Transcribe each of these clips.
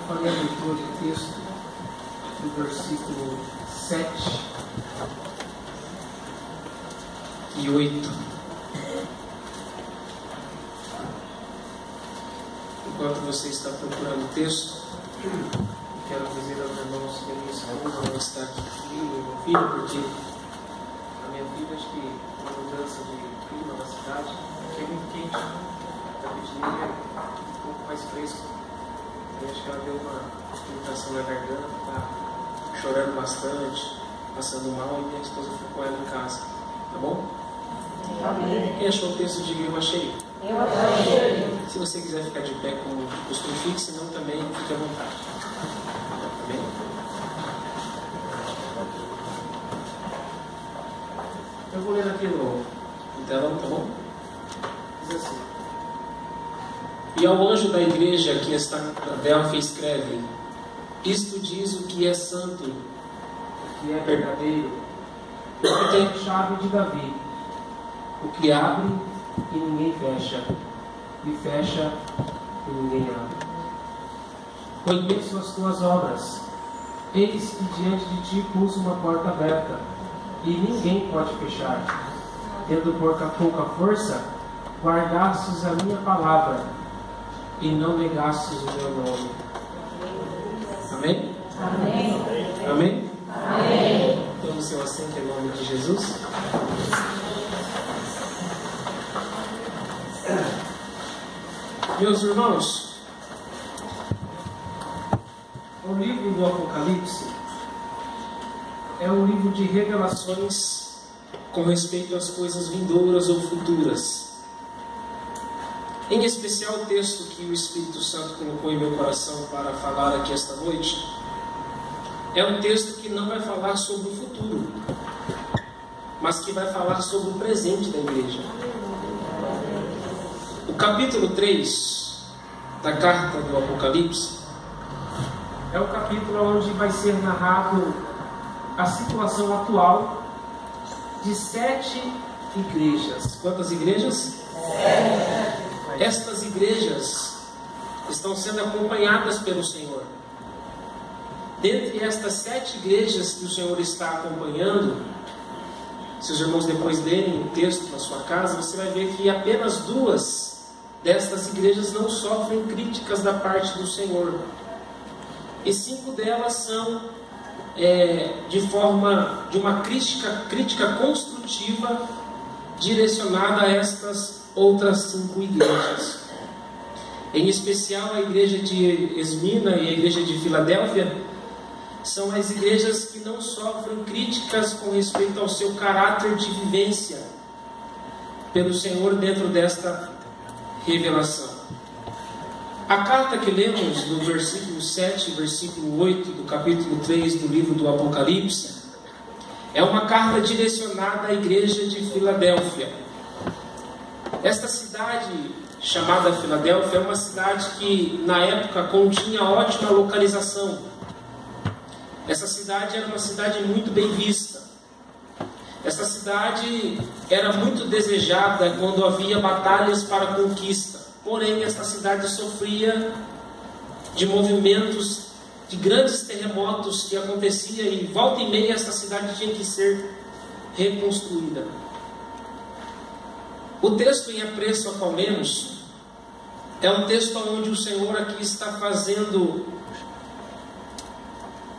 farei a leitura do texto do versículo 7 e 8. Enquanto você está procurando o texto, quero dizer aos irmãos que a minha esposa não está aqui comigo, meu filho, porque a minha filha, acho que uma mudança de clima na cidade, aqui é muito quente, a Virgínia é um pouco mais fresco. Eu acho que ela deu uma irritação na garganta, está chorando bastante, passando mal, e minha esposa ficou com ela em casa. Tá bom? Amém. Quem achou o texto, diga eu achei. Eu achei. Se você quiser ficar de pé com o costume fixo, senão também fique à vontade. Amém? Eu vou ler aqui no telão, tá bom? Diz assim: E ao anjo da igreja que está em Filadélfia escreve: Isto diz o que é santo, o que é verdadeiro, o que tem a chave de Davi, o que abre e ninguém fecha, e fecha e ninguém abre. Conheço as tuas obras, eis que diante de ti pus uma porta aberta, e ninguém pode fechar. Tendo por pouca força, guardastes a minha palavra, e não negastes o meu nome. Amém? Amém? Amém? Amém. Tome seu assento em nome de Jesus. Meus irmãos, o livro do Apocalipse é um livro de revelações com respeito às coisas vindouras ou futuras. Em especial o texto que o Espírito Santo colocou em meu coração para falar aqui esta noite é um texto que não vai falar sobre o futuro, mas que vai falar sobre o presente da igreja. O capítulo 3 da carta do Apocalipse é o capítulo onde vai ser narrado a situação atual de 7 igrejas. Quantas igrejas? 7. Estas igrejas estão sendo acompanhadas pelo Senhor. Dentre estas 7 igrejas que o Senhor está acompanhando, se os irmãos depois lerem o texto na sua casa, você vai ver que apenas 2 destas igrejas não sofrem críticas da parte do Senhor. E 5 delas são de uma crítica construtiva direcionada a estas outras 5 igrejas. Em especial a igreja de Esmina e a igreja de Filadélfia são as igrejas que não sofrem críticas com respeito ao seu caráter de vivência pelo Senhor dentro desta revelação. A carta que lemos no versículo 7 e versículo 8 do capítulo 3 do livro do Apocalipse é uma carta direcionada à igreja de Filadélfia. Esta cidade chamada Filadélfia é uma cidade que na época continha ótima localização. Essa cidade era uma cidade muito bem vista. Essa cidade era muito desejada quando havia batalhas para conquista. Porém, esta cidade sofria de movimentos, de grandes terremotos que aconteciam e volta e meia esta cidade tinha que ser reconstruída. O texto em apreço a qual lemos é um texto onde o Senhor aqui está fazendo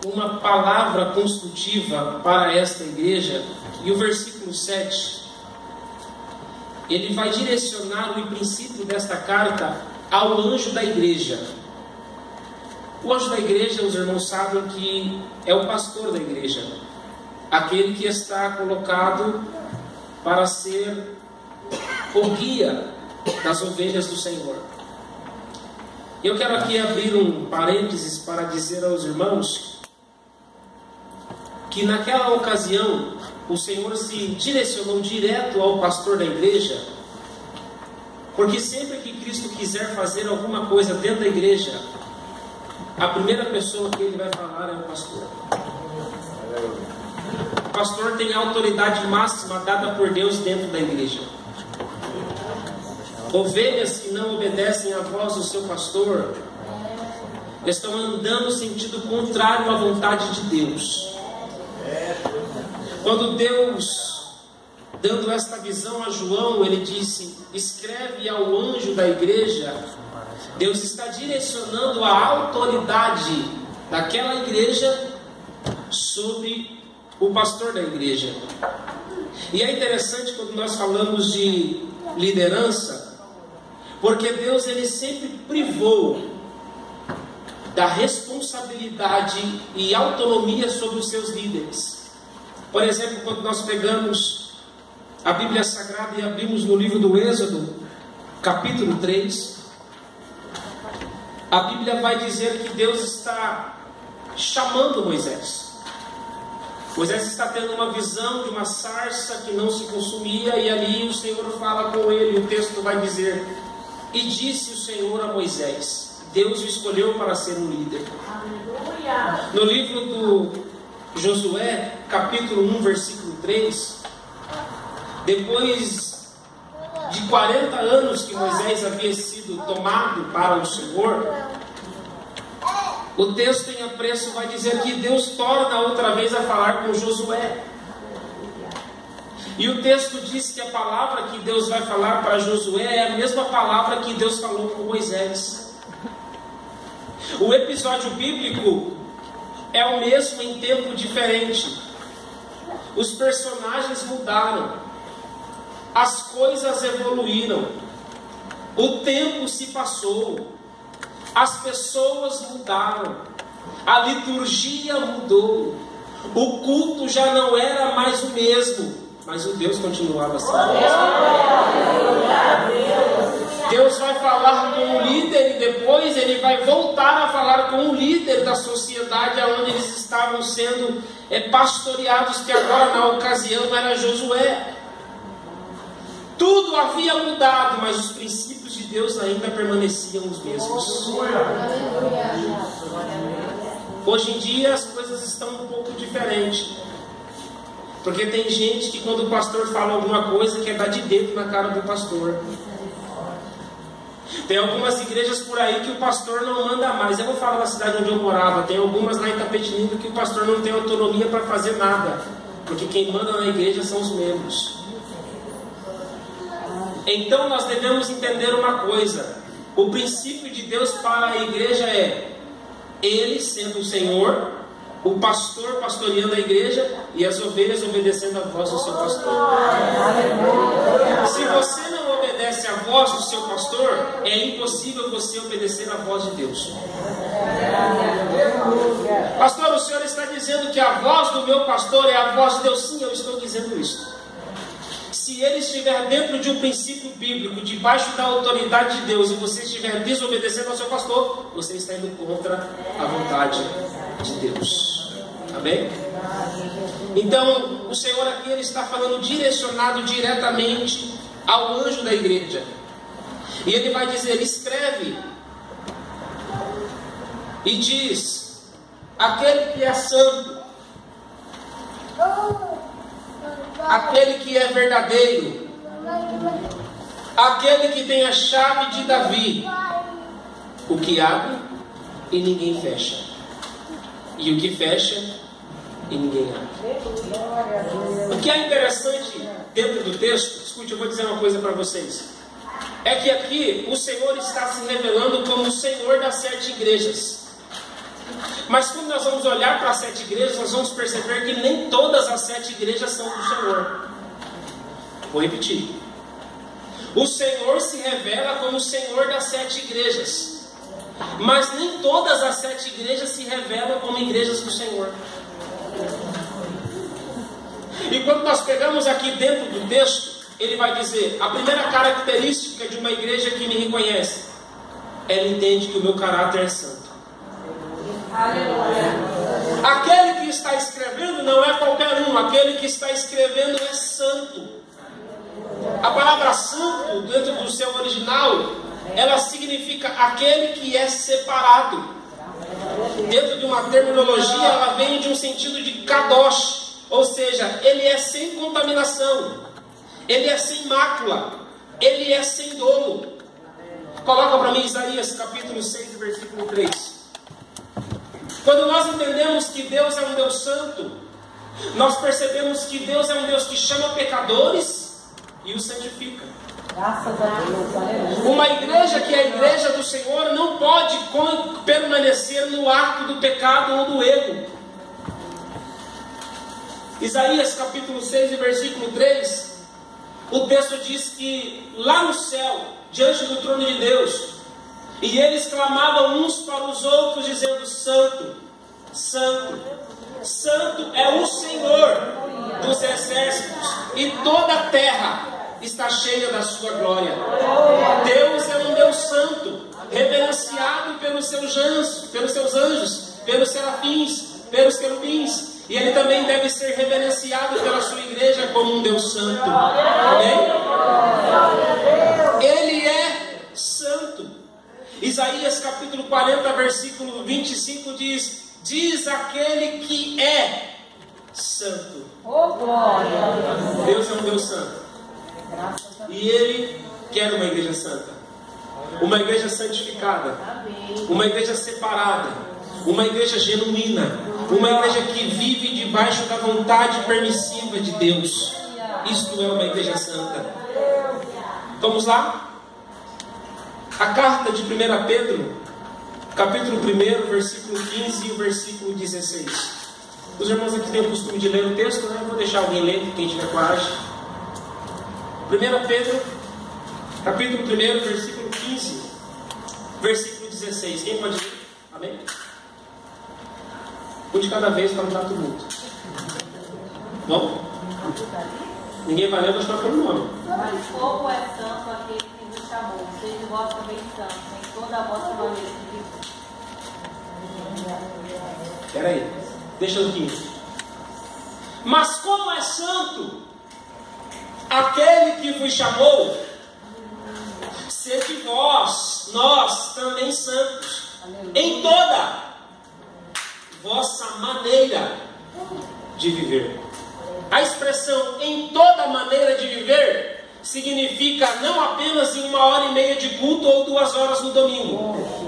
uma palavra construtiva para esta igreja. E o versículo 7, ele vai direcionar o princípio desta carta ao anjo da igreja. O anjo da igreja, os irmãos sabem que é o pastor da igreja, aquele que está colocado para ser o guia das ovelhas do Senhor. Eu quero aqui abrir um parênteses para dizer aos irmãos que naquela ocasião o Senhor se direcionou direto ao pastor da igreja, porque sempre que Cristo quiser fazer alguma coisa dentro da igreja, a primeira pessoa que ele vai falar é o pastor. O pastor tem a autoridade máxima dada por Deus dentro da igreja. Ovelhas que não obedecem à voz do seu pastor estão andando no sentido contrário à vontade de Deus. Quando Deus, dando esta visão a João, ele disse: escreve ao anjo da igreja. Deus está direcionando a autoridade daquela igreja sobre o pastor da igreja. E é interessante quando nós falamos de liderança, porque Deus ele sempre privou da responsabilidade e autonomia sobre os seus líderes. Por exemplo, quando nós pegamos a Bíblia Sagrada e abrimos no livro do Êxodo, capítulo 3, a Bíblia vai dizer que Deus está chamando Moisés. Moisés está tendo uma visão de uma sarça que não se consumia, e ali o Senhor fala com ele. O texto vai dizer: e disse o Senhor a Moisés. Deus o escolheu para ser um líder. Aleluia. No livro do Josué, capítulo 1, versículo 3, depois de 40 anos que Moisés havia sido tomado para o Senhor, o texto em apreço vai dizer que Deus torna outra vez a falar com Josué. E o texto diz que a palavra que Deus vai falar para Josué é a mesma palavra que Deus falou com Moisés. O episódio bíblico é o mesmo em tempo diferente. Os personagens mudaram. As coisas evoluíram. O tempo se passou. As pessoas mudaram. A liturgia mudou. O culto já não era mais o mesmo, mas o Deus continuava sendo o mesmo. Deus vai falar com o líder e depois ele vai voltar a falar com o líder da sociedade onde eles estavam sendo pastoreados, que agora na ocasião era Josué. Tudo havia mudado, mas os princípios de Deus ainda permaneciam os mesmos. Hoje em dia as coisas estão um pouco diferentes, porque tem gente que quando o pastor fala alguma coisa quer dar de dedo na cara do pastor. Tem algumas igrejas por aí que o pastor não manda mais. Eu vou falar da cidade onde eu morava. Tem algumas lá em Itapetininga que o pastor não tem autonomia para fazer nada, porque quem manda na igreja são os membros. Então nós devemos entender uma coisa: o princípio de Deus para a igreja é Ele sendo o Senhor, o pastor pastoreando a igreja e as ovelhas obedecendo a voz do seu pastor. Se você não obedece a voz do seu pastor, é impossível você obedecer a voz de Deus. Pastor, o senhor está dizendo que a voz do meu pastor é a voz de Deus? Sim, eu estou dizendo isso. Se ele estiver dentro de um princípio bíblico, debaixo da autoridade de Deus, e você estiver desobedecendo ao seu pastor, você está indo contra a vontade de Deus. Amém? Então, o Senhor aqui ele está falando direcionado diretamente ao anjo da igreja. E ele vai dizer: escreve e diz: aquele que é santo, aquele que é verdadeiro, aquele que tem a chave de Davi, o que abre e ninguém fecha, e o que fecha e ninguém abre. O que é interessante dentro do texto, escute, eu vou dizer uma coisa para vocês, é que aqui o Senhor está se revelando como o Senhor das 7 igrejas. Mas quando nós vamos olhar para as 7 igrejas, nós vamos perceber que nem todas as 7 igrejas são do Senhor. Vou repetir. O Senhor se revela como o Senhor das 7 igrejas, mas nem todas as 7 igrejas se revelam como igrejas do Senhor. E quando nós pegamos aqui dentro do texto, ele vai dizer: a primeira característica de uma igreja que me reconhece, ela entende que o meu caráter é santo. Aquele que está escrevendo não é qualquer um, aquele que está escrevendo é santo. A palavra santo, dentro do seu original, ela significa aquele que é separado. Dentro de uma terminologia, ela vem de um sentido de kadosh, ou seja, ele é sem contaminação, ele é sem mácula, ele é sem dolo. Coloca para mim Isaías capítulo 6, versículo 3. que Deus é um Deus santo, nós percebemos que Deus é um Deus que chama pecadores e os santifica. Graças a Deus, aleluia. Uma igreja que é a igreja do Senhor não pode permanecer no ato do pecado ou do erro. Isaías capítulo 6 e versículo 3, o texto diz que lá no céu, diante do trono de Deus, e eles clamavam uns para os outros, dizendo: Santo, Santo, Santo é o Senhor dos exércitos, e toda a terra está cheia da sua glória. Deus é um Deus santo, reverenciado pelos seus anjos, pelos serafins, pelos querubins. E Ele também deve ser reverenciado pela sua igreja como um Deus santo. Amém? Ele é santo. Isaías capítulo 40, versículo 25 diz: diz aquele que é santo. Oh, glória. Deus é um Deus santo. E Ele quer uma igreja santa, uma igreja santificada, uma igreja separada, uma igreja genuína, uma igreja que vive debaixo da vontade permissiva de Deus. Isto é uma igreja santa. Vamos lá? A carta de 1 Pedro, capítulo 1, versículo 15 e o versículo 16. Os irmãos aqui têm o costume de ler o texto, né? Eu vou deixar alguém ler, quem tiver coragem. 1 Pedro, capítulo 1, versículo 15, versículo 16. Quem pode ler? Amém? Um de cada vez para não dar todo mundo. Bom? Ninguém vai ler, eu vou chamar pelo nome. Mas como é santo aquele que nos chamou, seja vós também santos, em toda a vossa maneira de viver. Espera aí, deixa no 15. Mas como é santo aquele que vos chamou, sede vós, nós também santos, em toda vossa maneira de viver. A expressão em toda maneira de viver significa não apenas em 1h30 de culto ou 2 horas no domingo.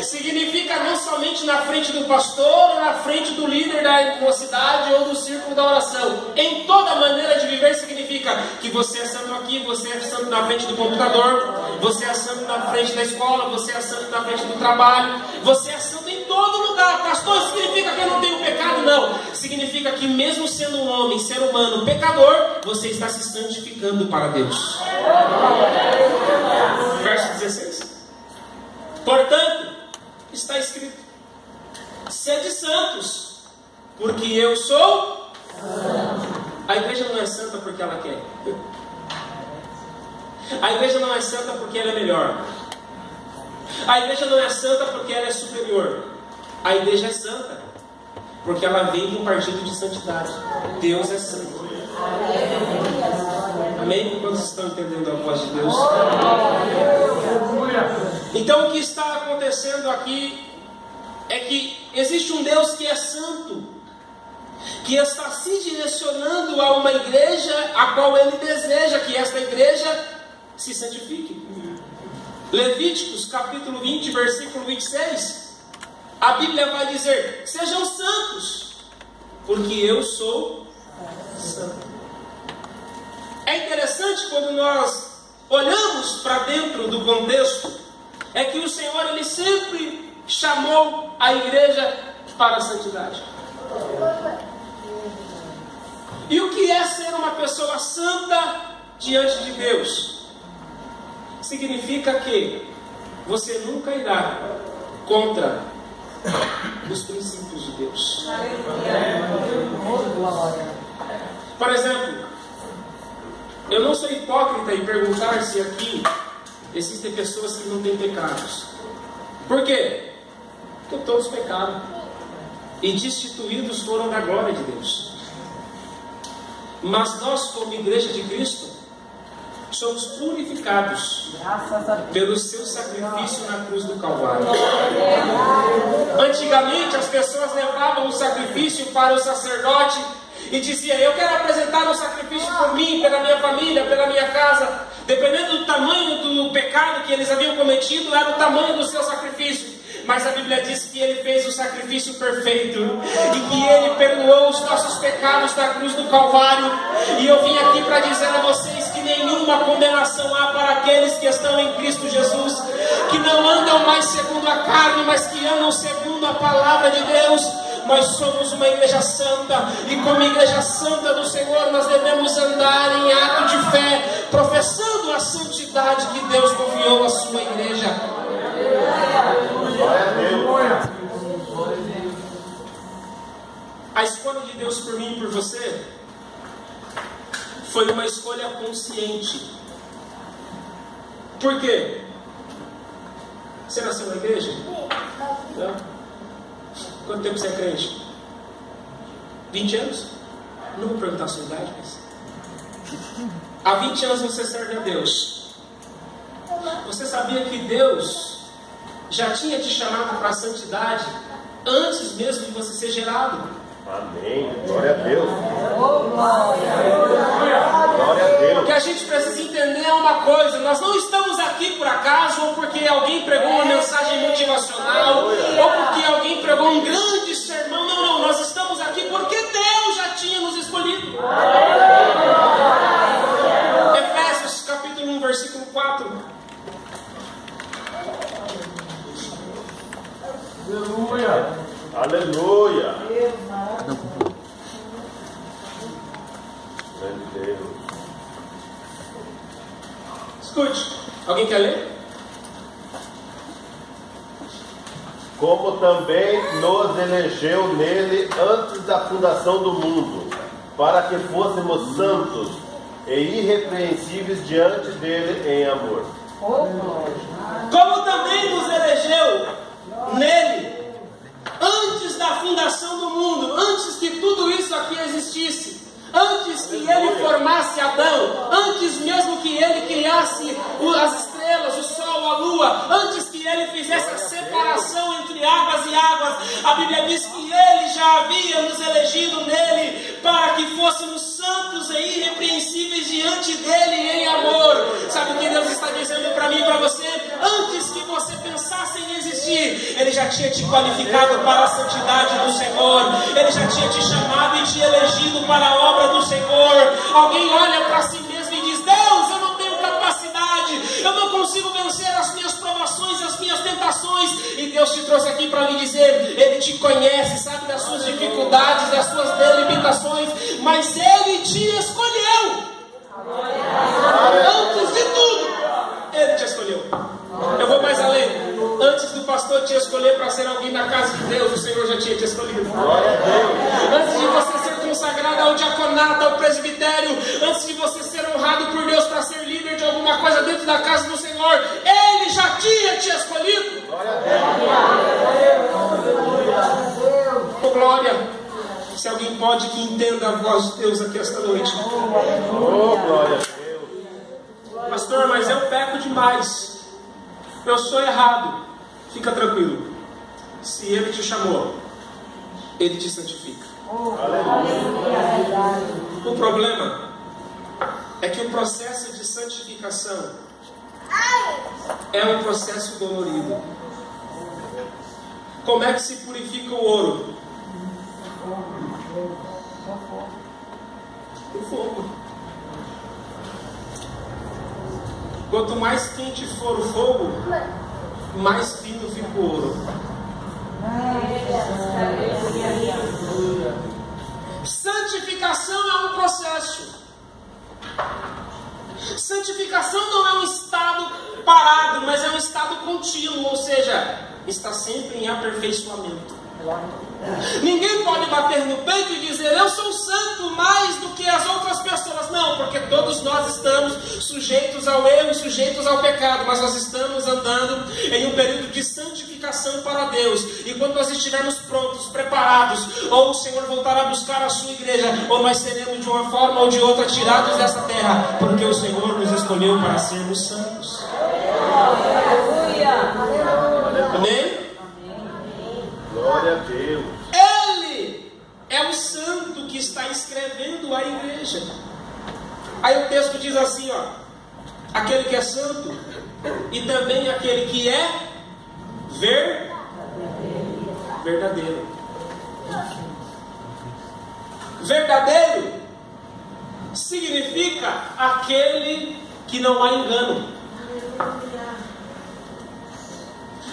Significa não somente na frente do pastor ou na frente do líder da mocidade ou do círculo da oração. Em toda maneira de viver significa que você é santo aqui, você é santo na frente do computador, você é santo na frente da escola, você é santo na frente do trabalho, você é santo em todo lugar. Pastor, significa que eu não tenho pecado? Não. Significa que mesmo sendo um homem, ser humano, pecador, você está se santificando para Deus. Verso 16. Portanto, está escrito: sede santos, porque eu sou santo. A igreja não é santa porque ela quer. A igreja não é santa porque ela é melhor. A igreja não é santa porque ela é superior. A igreja é santa porque ela vem de um partido de santidade. Deus é santo. Amém? Quantos estão entendendo a voz de Deus? Então o que está acontecendo aqui é que existe um Deus que é santo, que está se direcionando a uma igreja a qual Ele deseja que esta igreja se santifique. Levíticos capítulo 20, versículo 26, a Bíblia vai dizer: sejam santos, porque eu sou santo. É interessante quando nós olhamos para dentro do contexto, é que o Senhor Ele sempre chamou a igreja para a santidade. E o que é ser uma pessoa santa diante de Deus? Significa que você nunca irá contra os princípios de Deus. Por exemplo, eu não sou hipócrita em perguntar se aqui existem pessoas que não têm pecados. Por quê? Porque todos pecaram e destituídos foram da glória de Deus. Mas nós, como igreja de Cristo, somos purificados pelo seu sacrifício na cruz do Calvário. Antigamente as pessoas levavam o sacrifício para o sacerdote e diziam: eu quero apresentar um sacrifício por mim, pela minha família, pela minha casa. Dependendo do tamanho do pecado que eles haviam cometido, era o tamanho do seu sacrifício. mas a Bíblia diz que Ele fez o sacrifício perfeito e que Ele perdoou os nossos pecados na cruz do Calvário. E eu vim aqui para dizer a vocês que nenhuma condenação há para aqueles que estão em Cristo Jesus, que não andam mais segundo a carne, mas que andam segundo a palavra de Deus. Nós somos uma igreja santa, e como igreja santa do Senhor, nós devemos andar em ato de fé, professando a santidade que Deus confiou à sua igreja. A escolha de Deus por mim e por você foi uma escolha consciente. Por quê? Você nasceu na igreja? Não? Quanto tempo você é crente? 20 anos? Não vou perguntar a sua idade, mas... Há 20 anos você serve a Deus. Você sabia que Deus já tinha te chamado para a santidade antes mesmo de você ser gerado? Amém. Glória a Deus. Glória a Deus. O que a gente precisa entender é uma coisa: nós não estamos aqui por acaso, ou porque alguém pregou uma mensagem motivacional, ou porque alguém pregou um grande sermão. Não, não, nós estamos aqui porque Deus já tinha nos escolhido. Efésios capítulo 1, versículo 4. Aleluia. Aleluia. Deus. Escute, alguém quer ler? Como também nos elegeu nele antes da fundação do mundo, para que fôssemos santos e irrepreensíveis diante dele em amor. Como também nos elegeu nele antes da fundação do mundo, antes que tudo isso aqui existisse, antes que Ele formasse Adão, antes mesmo que Ele criasse as estrelas, o sol, a lua, antes que Ele fizesse a separação entre águas e águas, a Bíblia diz que Ele já havia nos elegido nele para que fôssemos santos e irrepreensíveis diante dele em amor. Sabe o que Deus está dizendo para mim e para você? Antes que você pensasse em existir, Ele já tinha te qualificado para a santidade do Senhor. Ele já tinha te chamado e te elegido para a obra do Senhor. Alguém olha para si mesmo e diz: Deus, eu não tenho capacidade, eu não consigo vencer as minhas provações, as minhas tentações. E Deus te trouxe aqui para lhe dizer: Ele te conhece, sabe das suas dificuldades, das suas delimitações, mas Ele te escolheu. Antes de tudo, Ele te escolheu. Eu vou mais além. Antes do pastor te escolher para ser alguém na casa de Deus, o Senhor já tinha te escolhido. Antes de você ser consagrado ao diaconato, ao presbitério, antes de você ser honrado por Deus para ser líder de alguma coisa dentro da casa do Senhor, Ele já tinha te escolhido. Oh, glória! Se alguém pode, que entenda a voz de Deus aqui esta noite. Oh, glória a Deus. Pastor, mas eu peco demais, eu sou errado. Fica tranquilo. Se Ele te chamou, Ele te santifica. O problema é que o processo de santificação é um processo dolorido. Como é que se purifica o ouro? O fogo. Quanto mais quente for o fogo, mais fino fica o ouro. Santificação é um processo. Santificação não é um estado parado, mas é um estado contínuo, ou seja, está sempre em aperfeiçoamento. Ninguém pode bater no peito e dizer: eu sou santo mais do que as outras pessoas. Não, porque todos nós estamos sujeitos ao erro, sujeitos ao pecado, mas nós estamos andando em um período de santificação para Deus. E quando nós estivermos prontos, preparados, ou o Senhor voltará a buscar a sua igreja, ou nós seremos de uma forma ou de outra tirados dessa terra, porque o Senhor nos escolheu para sermos santos. Amém? Glória a Deus. Ele é o santo que está escrevendo a igreja. Aí o texto diz assim, ó: aquele que é santo e também aquele que é verdadeiro. Verdadeiro significa aquele que não há engano.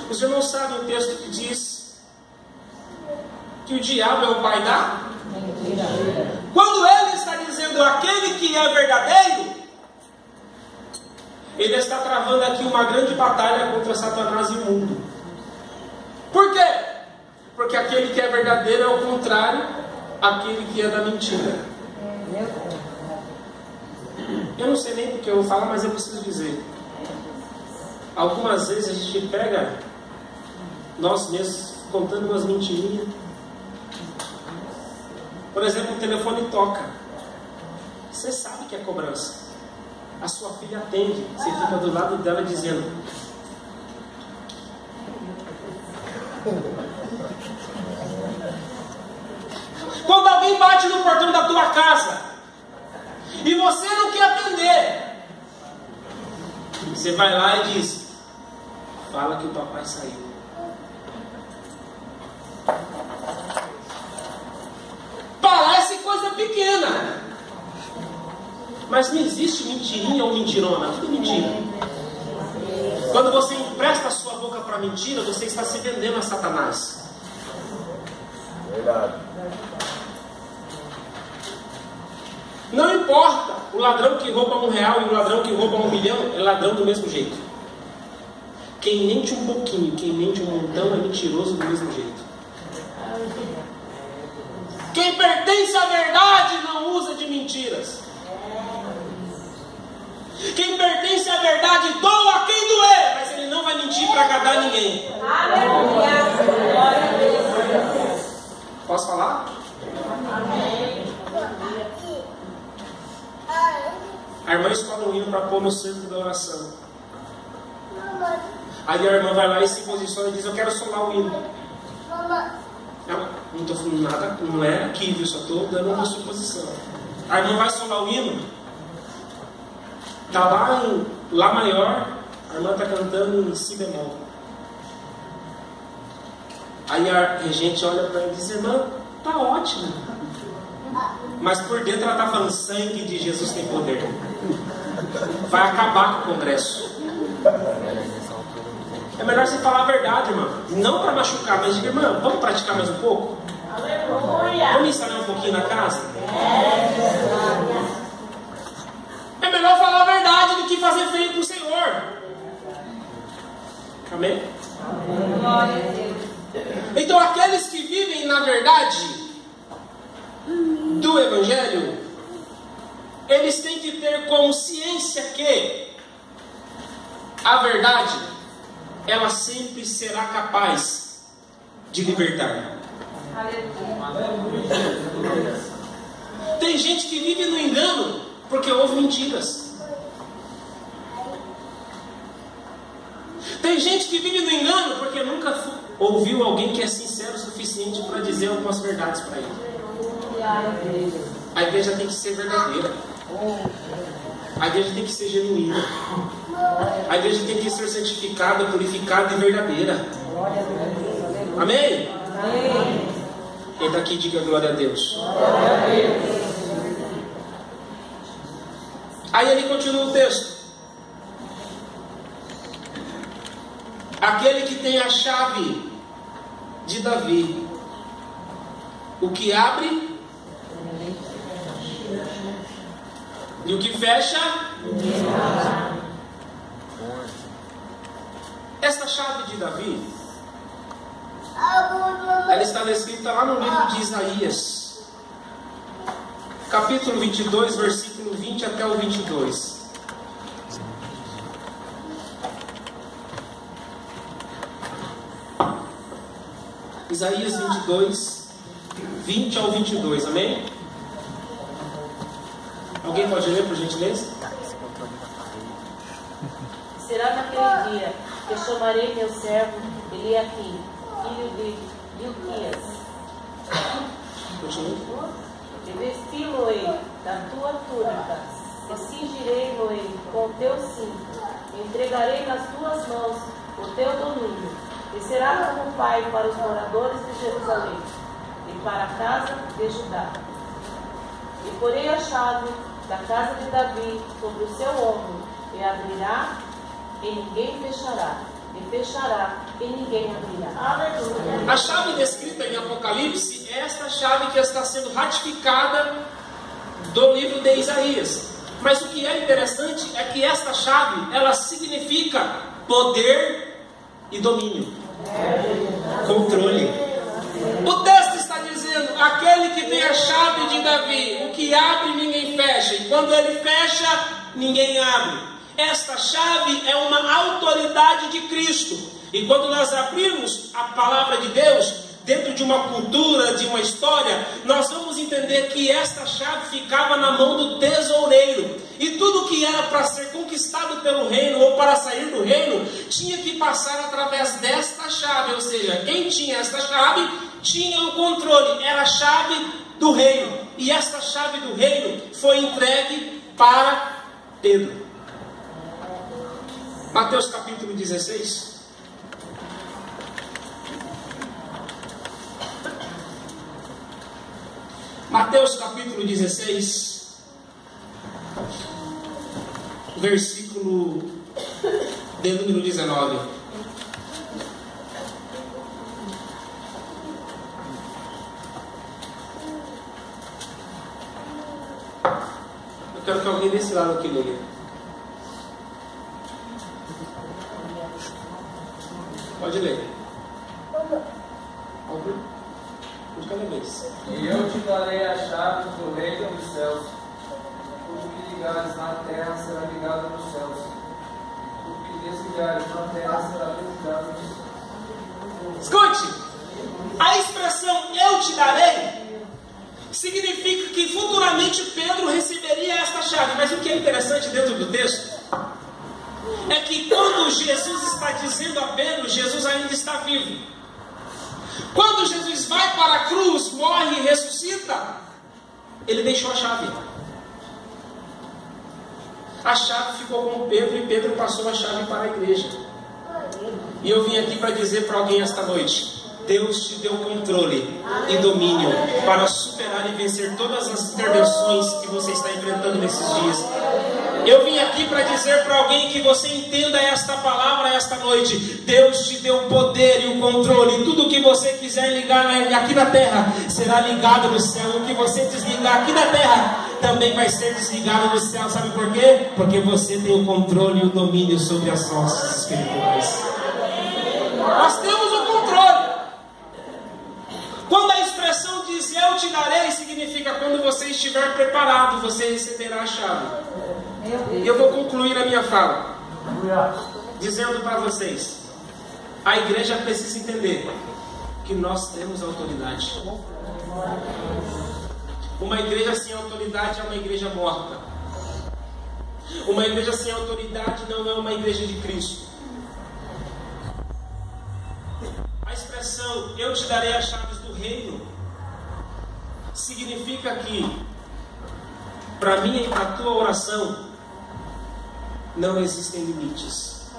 Os irmãos sabem o texto que diz que o diabo é o pai da mentira. Quando ele está dizendo aquele que é verdadeiro, ele está travando aqui uma grande batalha contra Satanás e o mundo. Por quê? Porque aquele que é verdadeiro é o contrário àquele que é da mentira. Eu não sei nem porque eu vou falar, mas eu preciso dizer. Algumas vezes a gente pega nós mesmos contando umas mentirinhas. Por exemplo, o telefone toca. Você sabe que é cobrança. A sua filha atende. Você fica do lado dela dizendo: quando alguém bate no portão da tua casa e você não quer atender, você vai lá e diz: fala que o papai saiu. Parece coisa pequena, mas não existe mentirinha ou mentirona, tudo mentira. Quando você empresta a sua boca para mentira, você está se vendendo a Satanás. Verdade. Não importa, o ladrão que rouba R$1 e o ladrão que rouba 1 milhão é ladrão do mesmo jeito. Quem mente um pouquinho, quem mente um montão é mentiroso do mesmo jeito. Quem pertence à verdade não usa de mentiras. Quem pertence à verdade doa a quem doer, mas ele não vai mentir para agradar ninguém. Aleluia. Glória a Deus. Posso falar? Amém. A irmã escolhe um hino para pôr no centro da oração. Aí a irmã vai lá e se posiciona e diz: eu quero solar o hino. Ela, não estou falando nada, não é aqui, viu? Só estou dando uma suposição. A irmã vai solar o hino. Está lá em Lá maior, a irmã está cantando em Si bemol. Aí a regente olha para ela e diz: irmã, tá ótimo. Mas por dentro ela está falando: sangue de Jesus tem poder. Vai acabar com o congresso. É melhor você falar a verdade, irmã. Não para machucar, mas diga: irmã, vamos praticar mais um pouco? Aleluia. Vamos ensaiar um pouquinho na casa? É melhor falar a verdade do que fazer feio para o Senhor. Amém? Glória a Deus. Então aqueles que vivem na verdade do Evangelho, eles têm que ter consciência que a verdade, ela sempre será capaz de libertar. Aleluia. Tem gente que vive no engano porque ouve mentiras. Tem gente que vive no engano porque nunca ouviu alguém que é sincero o suficiente para dizer algumas verdades para ele. A igreja tem que ser verdadeira. A igreja tem que ser genuína. A igreja tem que ser santificada, purificada e verdadeira. Amém? Quem está aqui, diga glória a Deus. Aí ele continua o texto. Aquele que tem a chave de Davi, o que abre e o que fecha. Essa chave de Davi, ela está descrita lá no livro de Isaías, capítulo 22, versículo 20 até o 22. Isaías 22, 20 ao 22, amém? Alguém pode ler, por gentileza? Será naquele dia que eu chamarei meu servo Eliaquim, filho de Hilquias, Continua. e vesti-lo-ei da tua túnica, e cingirei-lo-ei com o teu cinto, e entregarei nas tuas mãos o teu domínio, e será como Pai para os moradores de Jerusalém e para a casa de Judá. E porei a chave da casa de Davi sobre o seu ombro, e abrirá, e ninguém fechará, e fechará, e ninguém abrirá. A chave descrita em Apocalipse é esta chave que está sendo ratificada do livro de Isaías. Mas o que é interessante é que esta chave, ela significa poder e domínio, controle. O texto está dizendo: aquele que tem a chave de Davi, o que abre ninguém fecha, e quando ele fecha, ninguém abre. Esta chave é uma autoridade de Cristo, e quando nós abrimos a palavra de Deus dentro de uma cultura, de uma história, nós vamos entender que esta chave ficava na mão do tesoureiro, e tudo que era para ser conquistado pelo reino ou para sair do reino tinha que passar através desta chave. Ou seja, quem tinha esta chave tinha o controle, era a chave do reino, e esta chave do reino foi entregue para Pedro. Mateus capítulo 16. Mateus capítulo 16, versículo de número 19. Eu quero que alguém desse lado aqui leia. Pode ler. De cada vez. E eu te darei a chave do reino dos céus. Tudo que ligares na terra será ligado nos céus. Tudo que desligares na terra será desligado nos céus. Escute! A expressão eu te darei significa que futuramente Pedro receberia esta chave. Mas o que é interessante dentro do texto é que quando Jesus está dizendo a Pedro, Jesus ainda está vivo. Quando Jesus vai para a cruz, morre e ressuscita, ele deixou a chave. A chave ficou com Pedro, e Pedro passou a chave para a igreja. E eu vim aqui para dizer para alguém esta noite: Deus te deu controle e domínio para superar e vencer todas as intervenções que você está enfrentando nesses dias. Eu vim aqui para dizer para alguém que você entenda esta palavra esta noite. Deus te deu o poder e o controle. Tudo que você quiser ligar aqui na terra será ligado no céu. O que você desligar aqui na terra também vai ser desligado no céu. Sabe por quê? Porque você tem o controle e o domínio sobre as nossas espirituais. Nós temos o controle. Quando a expressão diz eu te darei, significa quando você estiver preparado, você receberá a chave. E eu vou concluir a minha fala dizendo para vocês: a igreja precisa entender que nós temos autoridade. Uma igreja sem autoridade é uma igreja morta. Uma igreja sem autoridade não é uma igreja de Cristo. A expressão eu te darei as chaves do reino significa que para mim e para a tua oração não existem limites.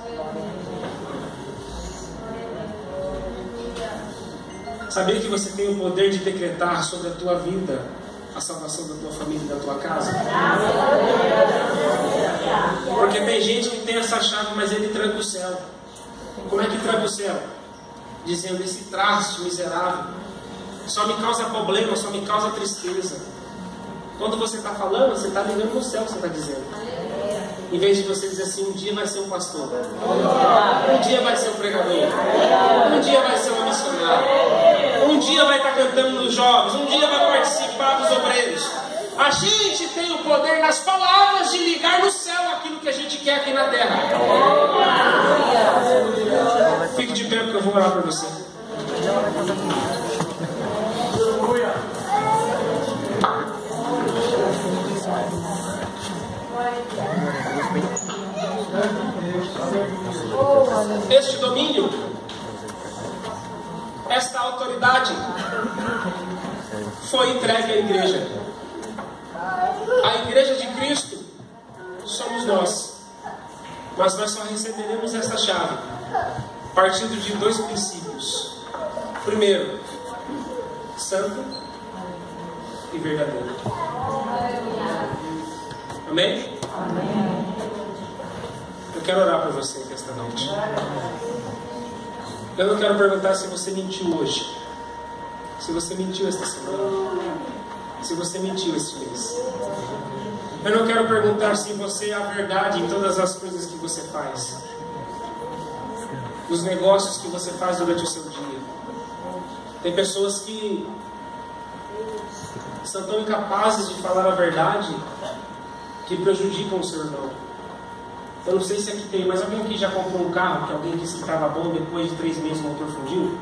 Sabia que você tem o poder de decretar sobre a tua vida a salvação da tua família e da tua casa? Porque tem gente que tem essa chave, mas ele tranca o céu. Como é que tranca o céu? Dizendo: esse traste miserável só me causa problema, só me causa tristeza. Quando você está falando, você está ligando no céu, você está dizendo. Em vez de você dizer assim: um dia vai ser um pastor, um dia vai ser um pregador, um dia vai ser um missionário, um dia vai estar cantando nos jovens, um dia vai participar dos obreiros. A gente tem o poder nas palavras de ligar no céu aquilo que a gente quer aqui na terra. Fique de pé porque eu vou orar por você. Este domínio, esta autoridade foi entregue à igreja. A igreja de Cristo somos nós, mas nós só receberemos essa chave partindo de dois princípios. Primeiro, santo e verdadeiro. Amém? Eu quero orar por você esta noite. Eu não quero perguntar se você mentiu hoje, se você mentiu esta semana, se você mentiu este mês. Eu não quero perguntar se você é a verdade em todas as coisas que você faz, nos negócios que você faz durante o seu dia. Tem pessoas que são tão incapazes de falar a verdade que prejudicam o seu irmão. Eu não sei se aqui tem, mas alguém aqui já comprou um carro que alguém disse que estava bom, depois de 3 meses o motor fundiu?